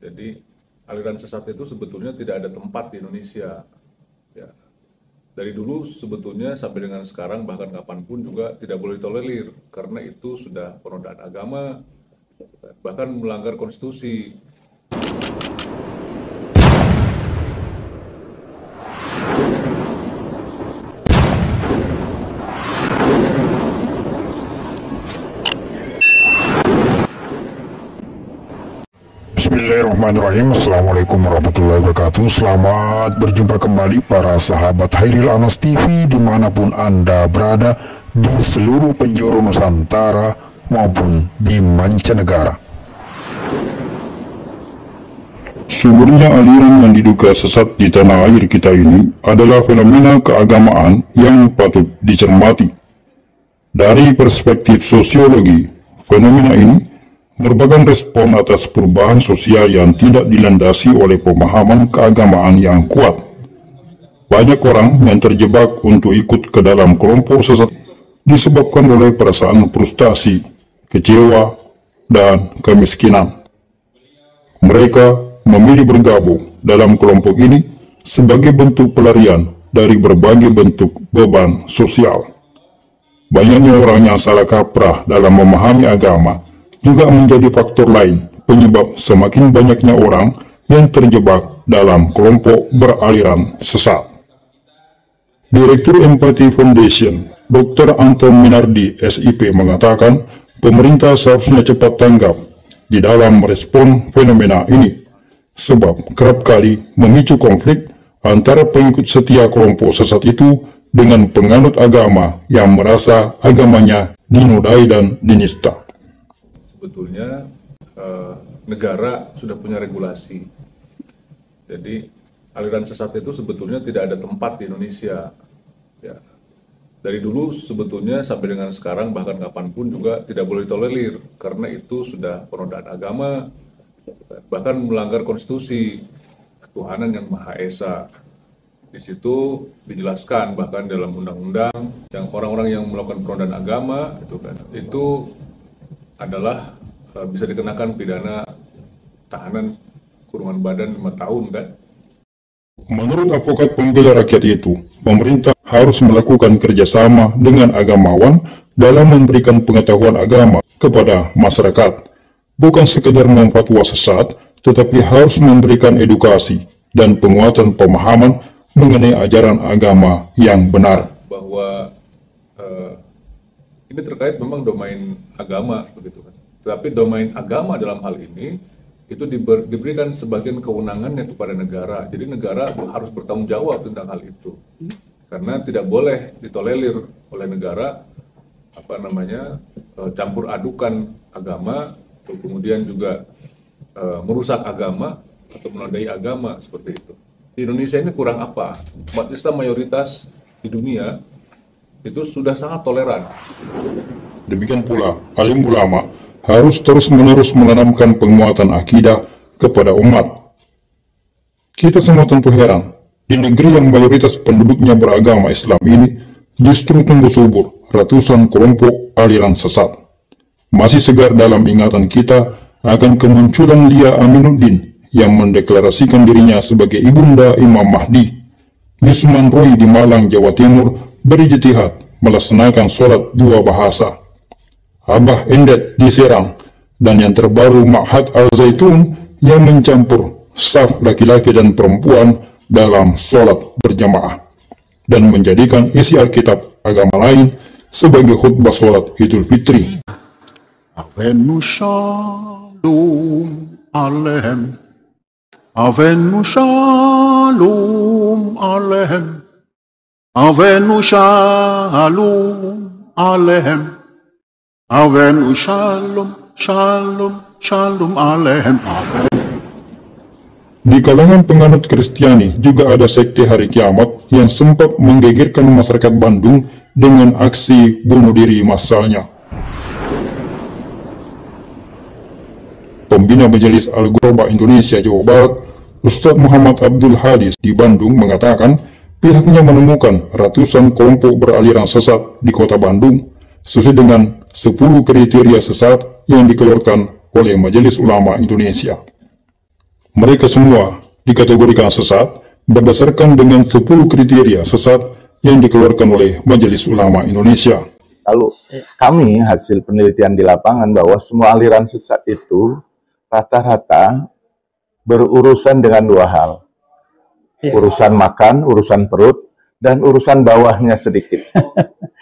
Jadi aliran sesat itu sebetulnya tidak ada tempat di Indonesia. Ya. Dari dulu sebetulnya sampai dengan sekarang bahkan kapanpun juga tidak boleh ditolerir karena itu sudah penodaan agama, bahkan melanggar konstitusi. Bismillahirrahmanirrahim. Assalamualaikum warahmatullahi wabarakatuh. Selamat berjumpa kembali para sahabat Hairil Anas TV dimanapun Anda berada di seluruh penjuru Nusantara maupun di mancanegara. Sumbernya aliran yang diduga sesat di tanah air kita ini adalah fenomena keagamaan yang patut dicermati. Dari perspektif sosiologi, fenomena ini merupakan respon atas perubahan sosial yang tidak dilandasi oleh pemahaman keagamaan yang kuat. Banyak orang yang terjebak untuk ikut ke dalam kelompok sesat disebabkan oleh perasaan frustasi, kecewa, dan kemiskinan. Mereka memilih bergabung dalam kelompok ini sebagai bentuk pelarian dari berbagai bentuk beban sosial. Banyaknya orang yang salah kaprah dalam memahami agama juga menjadi faktor lain penyebab semakin banyaknya orang yang terjebak dalam kelompok beraliran sesat. Direktur Empathy Foundation, Dr. Anton Minardi, SIP, mengatakan pemerintah seharusnya cepat tanggap di dalam merespon fenomena ini, sebab kerap kali memicu konflik antara pengikut setia kelompok sesat itu dengan penganut agama yang merasa agamanya dinodai dan dinista. Sebetulnya negara sudah punya regulasi. Jadi aliran sesat itu sebetulnya tidak ada tempat di Indonesia. Ya. Dari dulu sebetulnya sampai dengan sekarang bahkan kapanpun juga tidak boleh ditolerir karena itu sudah penodaan agama, bahkan melanggar konstitusi ketuhanan yang Maha Esa. Di situ dijelaskan bahkan dalam undang-undang yang orang-orang yang melakukan penodaan agama itu adalah bisa dikenakan pidana tahanan kurungan badan 5 tahun kan. Menurut advokat pembela rakyat itu, pemerintah harus melakukan kerjasama dengan agamawan dalam memberikan pengetahuan agama kepada masyarakat. Bukan sekedar memfatwa sesat, tetapi harus memberikan edukasi dan penguatan pemahaman mengenai ajaran agama yang benar. Bahwa ini terkait memang domain agama begitu kan. Tetapi domain agama dalam hal ini itu diberikan sebagian kewenangannya kepada negara. Jadi negara harus bertanggung jawab tentang hal itu. Karena tidak boleh ditolerir oleh negara campur adukan agama, kemudian juga merusak agama atau menodai agama seperti itu. Di Indonesia ini kurang apa? Umat Islam mayoritas di dunia itu sudah sangat toleran. Demikian pula, alim ulama harus terus-menerus menanamkan penguatan akidah kepada umat. Kita semua tentu heran, di negeri yang mayoritas penduduknya beragama Islam ini justru tumbuh subur ratusan kelompok aliran sesat. Masih segar dalam ingatan kita akan kemunculan Lia Aminuddin yang mendeklarasikan dirinya sebagai ibunda Imam Mahdi. Nisman Roy di Malang, Jawa Timur berijtihad melaksanakan sholat dua bahasa. Abah Endet di Serang, dan yang terbaru Ma'had Al-Zaitun yang mencampur saf laki-laki dan perempuan dalam sholat berjamaah dan menjadikan isi Alkitab agama lain sebagai khutbah sholat Idul Fitri. Avenu shalom alehem, avenu shalom alehem, avenu shalom alehem, avenu shalom, shalom, shalom alehem. Di kalangan penganut Kristiani juga ada sekte hari kiamat yang sempat menggegerkan masyarakat Bandung dengan aksi bunuh diri massalnya. Pembina Majelis Al-Ghuraba Indonesia Jawa Barat, Ustadz Muhammad Abdul Hadis di Bandung mengatakan pihaknya menemukan ratusan kelompok beraliran sesat di kota Bandung sesuai dengan 10 kriteria sesat yang dikeluarkan oleh Majelis Ulama Indonesia. Mereka semua dikategorikan sesat berdasarkan dengan 10 kriteria sesat yang dikeluarkan oleh Majelis Ulama Indonesia. Kalau kami hasil penelitian di lapangan bahwa semua aliran sesat itu rata-rata berurusan dengan dua hal. Urusan makan, urusan perut, dan urusan bawahnya sedikit.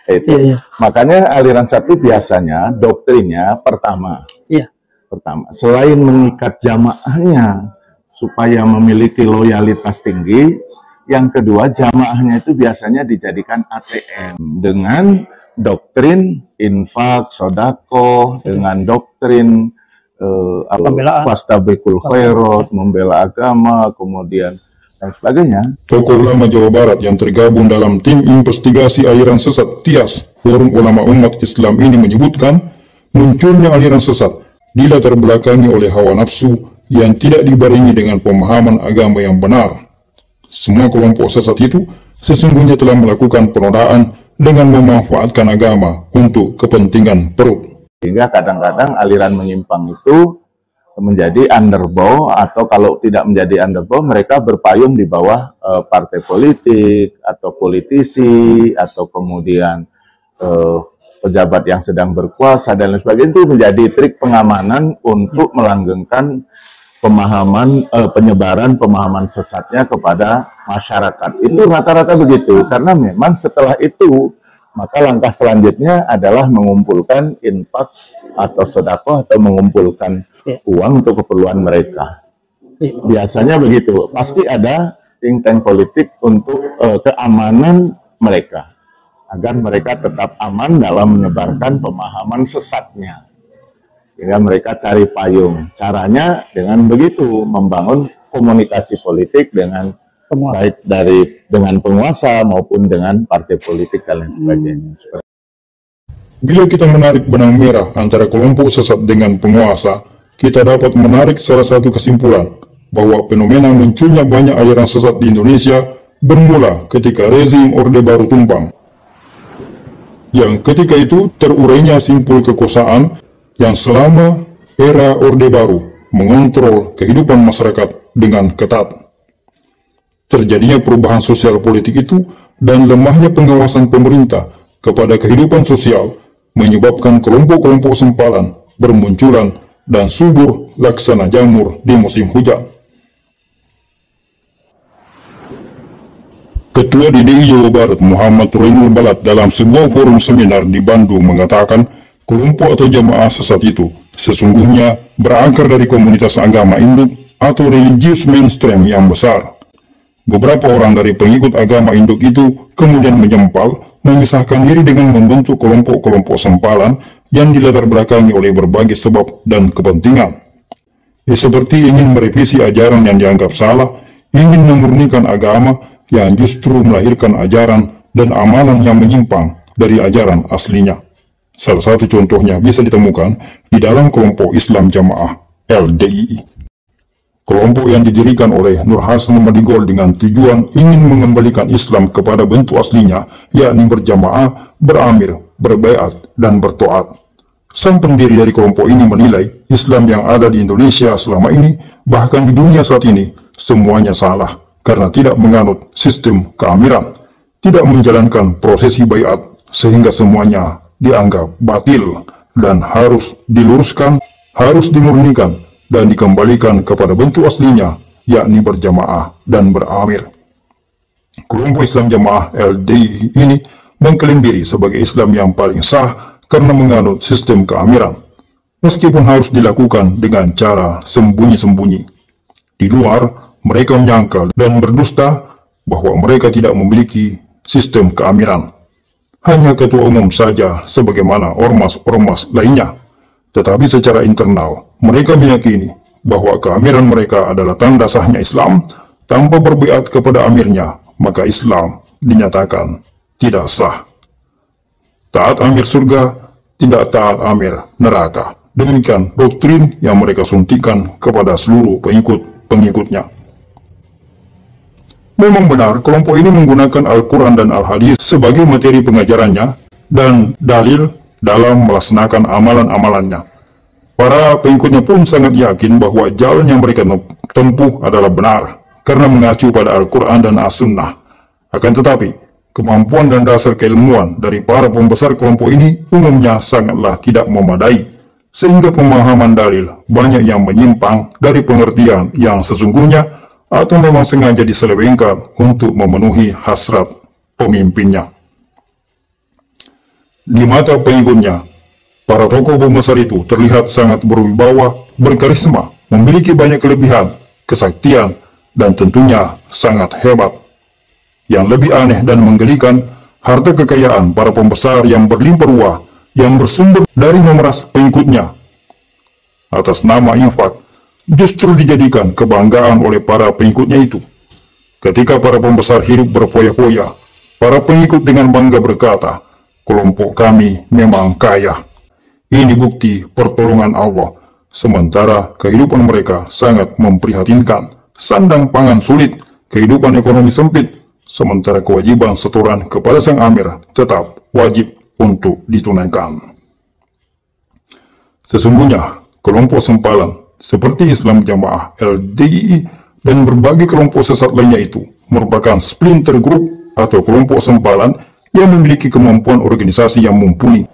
Itu. Makanya aliran satu biasanya doktrinnya pertama, selain mengikat jamaahnya supaya memiliki loyalitas tinggi, yang kedua jamaahnya itu biasanya dijadikan ATM dengan doktrin infak, sodako, dengan doktrin fastabikul khairat, membela agama, kemudian dan sebagainya. Tokoh ulama Jawa Barat yang tergabung dalam tim investigasi aliran sesat TIAS, Forum Ulama Umat Islam ini menyebutkan munculnya aliran sesat dilatar belakangi oleh hawa nafsu yang tidak dibarengi dengan pemahaman agama yang benar. Semua kelompok sesat itu sesungguhnya telah melakukan penodaan dengan memanfaatkan agama untuk kepentingan perut. Sehingga kadang-kadang aliran menyimpang itu menjadi underbow, atau kalau tidak menjadi underbow, mereka berpayung di bawah partai politik atau politisi atau kemudian pejabat yang sedang berkuasa dan lain sebagainya. Itu menjadi trik pengamanan untuk melanggengkan pemahaman penyebaran pemahaman sesatnya kepada masyarakat. Itu rata-rata begitu, karena memang setelah itu maka langkah selanjutnya adalah mengumpulkan infak atau sedekah atau mengumpulkan uang untuk keperluan mereka. Biasanya begitu. Pasti ada think tank politik untuk keamanan mereka, agar mereka tetap aman dalam menyebarkan pemahaman sesatnya. Sehingga mereka cari payung. Caranya dengan begitu, membangun komunikasi politik dengan baik dengan penguasa maupun dengan partai politik dan lain sebagainya. Bila kita menarik benang merah antara kelompok sesat dengan penguasa, kita dapat menarik salah satu kesimpulan bahwa fenomena munculnya banyak aliran sesat di Indonesia bermula ketika rezim Orde Baru tumbang. Yang ketika itu terurainya simpul kekuasaan yang selama era Orde Baru mengontrol kehidupan masyarakat dengan ketat. Terjadinya perubahan sosial politik itu dan lemahnya pengawasan pemerintah kepada kehidupan sosial menyebabkan kelompok-kelompok sempalan bermunculan dan subur laksana jamur di musim hujan. Ketua DDI Jawa Barat Muhammad Roinul Balat dalam sebuah forum seminar di Bandung mengatakan kelompok atau jamaah sesat itu sesungguhnya berakar dari komunitas agama induk atau religius mainstream yang besar. Beberapa orang dari pengikut agama induk itu kemudian menyempal, memisahkan diri dengan membentuk kelompok-kelompok sempalan yang dilatar belakangi oleh berbagai sebab dan kepentingan. Seperti ingin merevisi ajaran yang dianggap salah, ingin memurnikan agama yang justru melahirkan ajaran dan amalan yang menyimpang dari ajaran aslinya. Salah satu contohnya bisa ditemukan di dalam kelompok Islam Jamaah LDII. Kelompok yang didirikan oleh Nur Hasan Madigol dengan tujuan ingin mengembalikan Islam kepada bentuk aslinya, yakni berjamaah, beramir, berbaiat, dan bertoat. Sang pendiri dari kelompok ini menilai Islam yang ada di Indonesia selama ini, bahkan di dunia saat ini, semuanya salah karena tidak menganut sistem keamiran, tidak menjalankan prosesi baiat, sehingga semuanya dianggap batil dan harus diluruskan, harus dimurnikan, dan dikembalikan kepada bentuk aslinya, yakni berjamaah dan beramir. Kelompok Islam Jamaah LDI ini mengklaim diri sebagai Islam yang paling sah karena menganut sistem keamiran, meskipun harus dilakukan dengan cara sembunyi-sembunyi. Di luar, mereka menyangkal dan berdusta bahwa mereka tidak memiliki sistem keamiran. Hanya ketua umum saja sebagaimana ormas-ormas lainnya. Tetapi secara internal, mereka meyakini bahwa keamiran mereka adalah tanda sahnya Islam. Tanpa berbiat kepada amirnya, maka Islam dinyatakan tidak sah. Taat amir surga, tidak taat amir neraka. Demikian doktrin yang mereka suntikan kepada seluruh pengikut-pengikutnya. Memang benar, kelompok ini menggunakan Al-Quran dan Al-Hadis sebagai materi pengajarannya dan dalil dalam melaksanakan amalan-amalannya. Para pengikutnya pun sangat yakin bahwa jalan yang mereka tempuh adalah benar, karena mengacu pada Al-Quran dan As-Sunnah. Akan tetapi, kemampuan dan dasar keilmuan dari para pembesar kelompok ini umumnya sangatlah tidak memadai, sehingga pemahaman dalil banyak yang menyimpang dari pengertian yang sesungguhnya atau memang sengaja diselewengkan untuk memenuhi hasrat pemimpinnya. Di mata pengikutnya, para tokoh pembesar itu terlihat sangat berwibawa, berkarisma, memiliki banyak kelebihan, kesaktian, dan tentunya sangat hebat. Yang lebih aneh dan menggelikan, harta kekayaan para pembesar yang berlimpah ruah, yang bersumber dari memeras pengikutnya atas nama infak, justru dijadikan kebanggaan oleh para pengikutnya itu. Ketika para pembesar hidup berfoya-foya, para pengikut dengan bangga berkata, "Kelompok kami memang kaya." Ini bukti pertolongan Allah, sementara kehidupan mereka sangat memprihatinkan. Sandang pangan sulit, kehidupan ekonomi sempit, sementara kewajiban setoran kepada sang amir tetap wajib untuk ditunaikan. Sesungguhnya, kelompok sempalan seperti Islam Jamaah, LDII, dan berbagai kelompok sesat lainnya itu merupakan splinter group atau kelompok sempalan yang memiliki kemampuan organisasi yang mumpuni.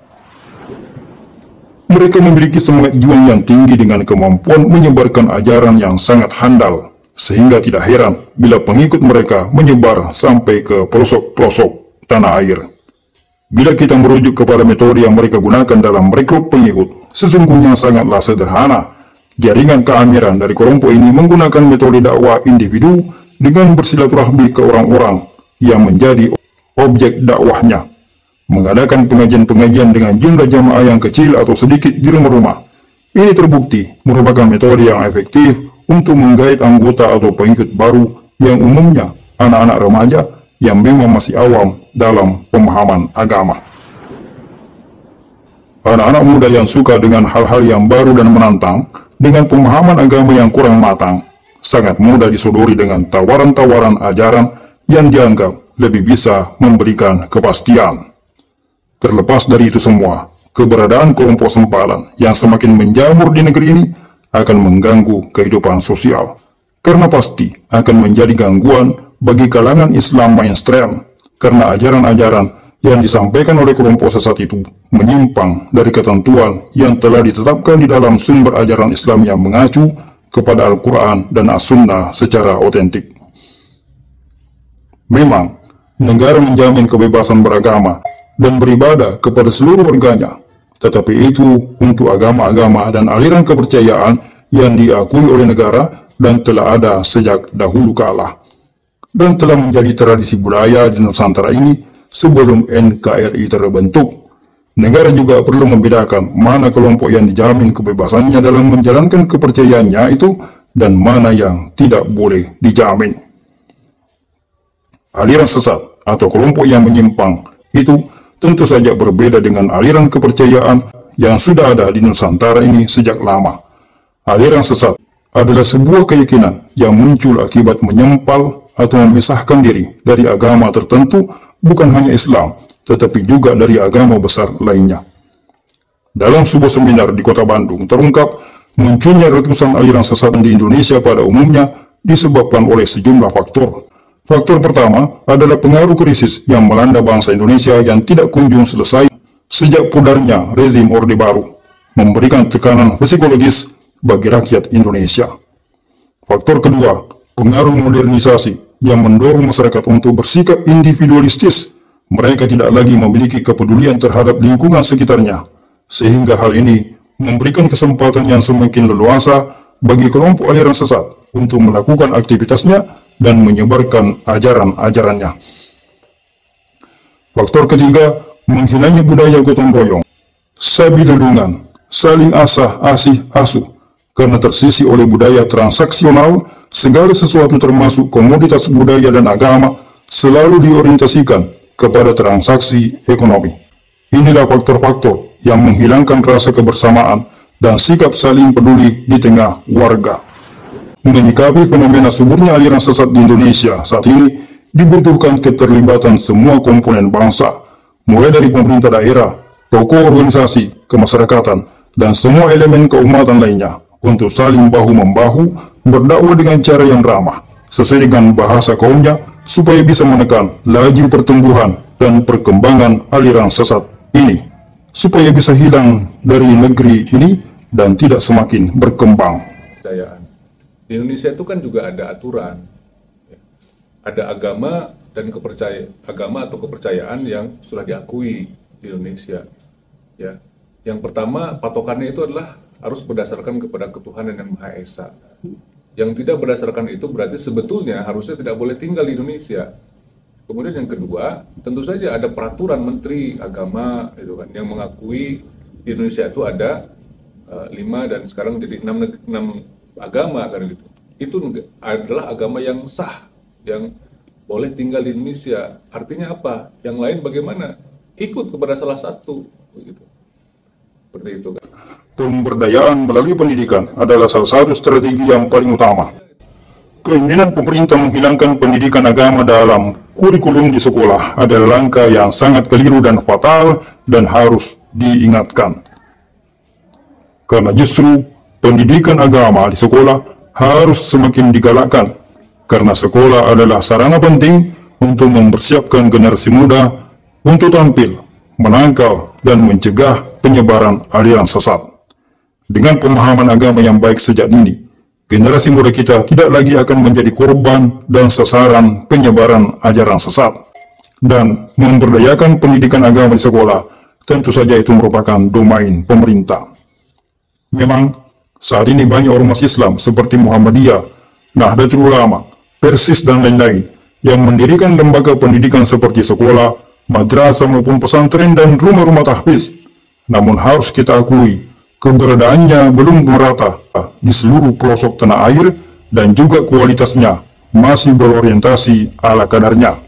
Mereka memiliki semangat juang yang tinggi dengan kemampuan menyebarkan ajaran yang sangat handal, sehingga tidak heran bila pengikut mereka menyebar sampai ke pelosok-pelosok tanah air. Bila kita merujuk kepada metode yang mereka gunakan dalam merekrut pengikut, sesungguhnya sangatlah sederhana. Jaringan keamiran dari kelompok ini menggunakan metode dakwah individu dengan bersilaturahmi ke orang-orang yang menjadi objek dakwahnya, mengadakan pengajian-pengajian dengan jumlah jamaah yang kecil atau sedikit di rumah-rumah. Ini terbukti merupakan metode yang efektif untuk menggait anggota atau pengikut baru yang umumnya anak-anak remaja yang memang masih awam dalam pemahaman agama. Anak-anak muda yang suka dengan hal-hal yang baru dan menantang, dengan pemahaman agama yang kurang matang, sangat mudah disodori dengan tawaran-tawaran ajaran yang dianggap lebih bisa memberikan kepastian. Terlepas dari itu semua, keberadaan kelompok sempalan yang semakin menjamur di negeri ini akan mengganggu kehidupan sosial, karena pasti akan menjadi gangguan bagi kalangan Islam mainstream, karena ajaran-ajaran yang disampaikan oleh kelompok sesat itu menyimpang dari ketentuan yang telah ditetapkan di dalam sumber ajaran Islam yang mengacu kepada Al-Quran dan As-Sunnah secara otentik. Memang, negara menjamin kebebasan beragama dan beribadah kepada seluruh warganya, tetapi itu untuk agama-agama dan aliran kepercayaan yang diakui oleh negara dan telah ada sejak dahulu kala, dan telah menjadi tradisi budaya di Nusantara ini sebelum NKRI terbentuk. Negara juga perlu membedakan mana kelompok yang dijamin kebebasannya dalam menjalankan kepercayaannya itu dan mana yang tidak boleh dijamin. Aliran sesat atau kelompok yang menyimpang itu tentu saja berbeda dengan aliran kepercayaan yang sudah ada di Nusantara ini sejak lama. Aliran sesat adalah sebuah keyakinan yang muncul akibat menyempal atau memisahkan diri dari agama tertentu, bukan hanya Islam, tetapi juga dari agama besar lainnya. Dalam sebuah seminar di kota Bandung, terungkap munculnya ratusan aliran sesat di Indonesia pada umumnya disebabkan oleh sejumlah faktor. Faktor pertama adalah pengaruh krisis yang melanda bangsa Indonesia yang tidak kunjung selesai sejak pudarnya rezim Orde Baru, memberikan tekanan psikologis bagi rakyat Indonesia. Faktor kedua, pengaruh modernisasi yang mendorong masyarakat untuk bersikap individualistis. Mereka tidak lagi memiliki kepedulian terhadap lingkungan sekitarnya, sehingga hal ini memberikan kesempatan yang semakin leluasa bagi kelompok aliran sesat untuk melakukan aktivitasnya dan menyebarkan ajaran-ajarannya. Faktor ketiga, menghilangnya budaya gotong royong, sabi dedungan, saling asah-asih asuh, karena tersisi oleh budaya transaksional. Segala sesuatu termasuk komoditas budaya dan agama selalu diorientasikan kepada transaksi ekonomi. Inilah faktor-faktor yang menghilangkan rasa kebersamaan dan sikap saling peduli di tengah warga. Menyikapi fenomena suburnya aliran sesat di Indonesia saat ini dibutuhkan keterlibatan semua komponen bangsa, mulai dari pemerintah daerah, tokoh organisasi, kemasyarakatan, dan semua elemen keumatan lainnya untuk saling bahu-membahu berdakwah dengan cara yang ramah, sesuai dengan bahasa kaumnya, supaya bisa menekan laju pertumbuhan dan perkembangan aliran sesat ini, supaya bisa hilang dari negeri ini dan tidak semakin berkembang. Di Indonesia itu kan juga ada aturan, ada agama dan agama atau kepercayaan yang sudah diakui di Indonesia. Ya, yang pertama patokannya itu adalah harus berdasarkan kepada ketuhanan yang Maha Esa. Yang tidak berdasarkan itu berarti sebetulnya harusnya tidak boleh tinggal di Indonesia. Kemudian yang kedua, tentu saja ada peraturan Menteri Agama itu kan yang mengakui di Indonesia itu ada 5 dan sekarang jadi 6 agama kan gitu. Itu adalah agama yang sah, yang boleh tinggal di Indonesia. Artinya apa? Yang lain bagaimana? Ikut kepada salah satu begitu. Seperti itu kan. Pemberdayaan melalui pendidikan adalah salah satu strategi yang paling utama. Keinginan pemerintah menghilangkan pendidikan agama dalam kurikulum di sekolah adalah langkah yang sangat keliru dan fatal dan harus diingatkan. Karena justru pendidikan agama di sekolah harus semakin digalakkan, karena sekolah adalah sarana penting untuk mempersiapkan generasi muda untuk tampil, menangkal, dan mencegah penyebaran aliran sesat. Dengan pemahaman agama yang baik sejak dini, generasi muda kita tidak lagi akan menjadi korban dan sasaran penyebaran ajaran sesat. Dan memberdayakan pendidikan agama di sekolah, tentu saja itu merupakan domain pemerintah. Memang, saat ini banyak ormas Islam seperti Muhammadiyah, Nahdlatul Ulama, Persis, dan lain-lain yang mendirikan lembaga pendidikan seperti sekolah, madrasah maupun pesantren dan rumah-rumah tahfiz. Namun harus kita akui, keberadaannya belum merata di seluruh pelosok tanah air dan juga kualitasnya masih berorientasi ala kadarnya.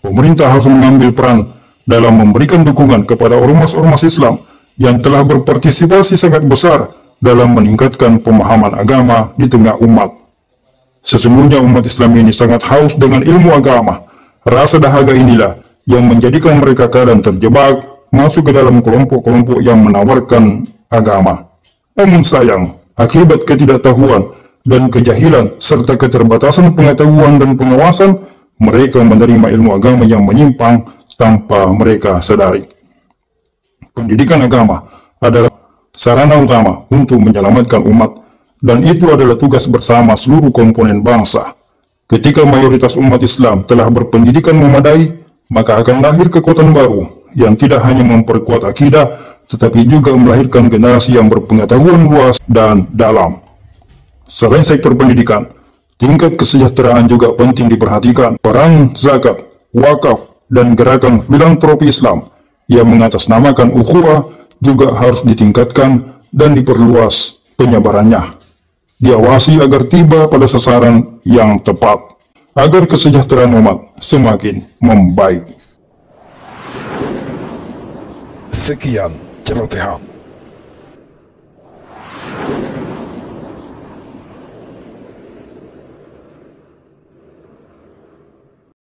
Pemerintah harus mengambil peran dalam memberikan dukungan kepada ormas-ormas Islam yang telah berpartisipasi sangat besar dalam meningkatkan pemahaman agama di tengah umat. Sesungguhnya umat Islam ini sangat haus dengan ilmu agama. Rasa dahaga inilah yang menjadikan mereka kadang terjebak masuk ke dalam kelompok-kelompok yang menawarkan agama. Namun sayang, akibat ketidaktahuan dan kejahilan serta keterbatasan pengetahuan dan pengawasan, mereka menerima ilmu agama yang menyimpang tanpa mereka sadari. Pendidikan agama adalah sarana utama untuk menyelamatkan umat, dan itu adalah tugas bersama seluruh komponen bangsa. Ketika mayoritas umat Islam telah berpendidikan memadai, maka akan lahir kekuatan baru yang tidak hanya memperkuat akidah, tetapi juga melahirkan generasi yang berpengetahuan luas dan dalam. Selain sektor pendidikan, tingkat kesejahteraan juga penting diperhatikan. Peran zakat, wakaf, dan gerakan filantropi Islam yang mengatasnamakan ukhuwah juga harus ditingkatkan dan diperluas penyebarannya. Diawasi agar tiba pada sasaran yang tepat, agar kesejahteraan umat semakin membaik. Sekian celotehan.